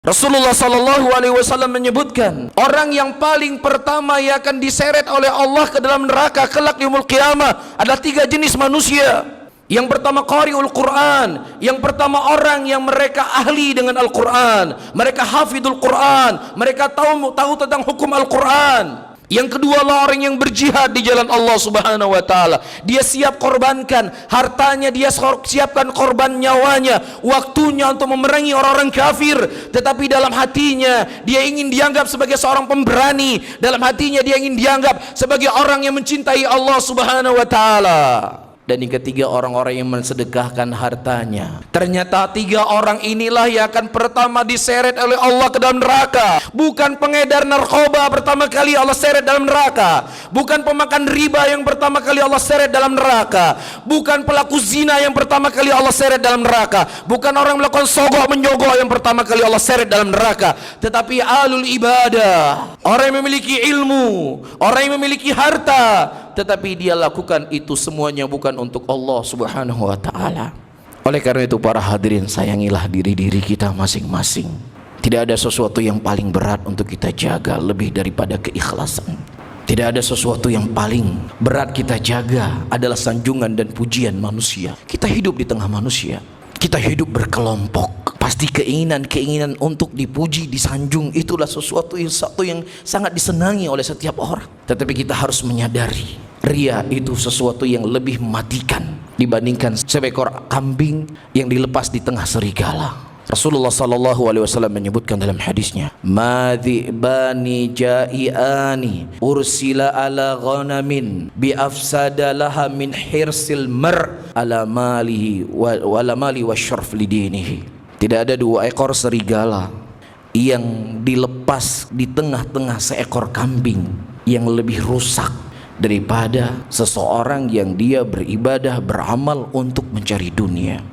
Rasulullah sallallahu alaihi wasallam menyebutkan, orang yang paling pertama yang akan diseret oleh Allah ke dalam neraka kelak yaumul qiyamah adalah 3 jenis manusia. Yang pertama qari'ul Quran, yang pertama orang yang mereka ahli dengan Al-Quran, mereka hafidul Quran, mereka tahu tentang hukum Al-Quran. Yang kedua adalah orang yang berjihad di jalan Allah Subhanahu wa taala. Dia siap korbankan hartanya, dia siapkan korban nyawanya, waktunya untuk memerangi orang-orang kafir, tetapi dalam hatinya dia ingin dianggap sebagai seorang pemberani, dalam hatinya dia ingin dianggap sebagai orang yang mencintai Allah Subhanahu wa taala. Dan yang ketiga orang-orang yang mensedekahkan hartanya. Ternyata 3 orang inilah yang akan pertama diseret oleh Allah ke dalam neraka. Bukan pengedar narkoba pertama kali Allah seret dalam neraka, bukan pemakan riba yang pertama kali Allah seret dalam neraka, bukan pelaku zina yang pertama kali Allah seret dalam neraka, bukan orang melakukan sogok menyogok yang pertama kali Allah seret dalam neraka, tetapi alul ibadah, orang yang memiliki ilmu, orang yang memiliki harta, tetapi dia lakukan itu semuanya bukan untuk Allah Subhanahu wa taala. Oleh karena itu para hadirin, sayangilah diri-diri kita masing-masing. Tidak ada sesuatu yang paling berat untuk kita jaga lebih daripada keikhlasan. Tidak ada sesuatu yang paling berat kita jaga adalah sanjungan dan pujian manusia. Kita hidup di tengah manusia, kita hidup berkelompok. Pasti keinginan untuk dipuji, disanjung itulah sesuatu yang sangat disenangi oleh setiap orang. Tetapi kita harus menyadari, ria itu sesuatu yang lebih mematikan dibandingkan seekor kambing yang dilepas di tengah serigala. Rasulullah sallallahu alaihi wasallam menyebutkan dalam hadisnya, "Madhibani ja'iani ursila ala ghanamin bi afsada laha min hirsil mar ala malihi wa ala mali wa syarf lidinihi." Tidak ada 2 ekor serigala yang dilepas di tengah-tengah seekor kambing yang lebih rusak daripada seseorang yang dia beribadah, beramal untuk mencari dunia.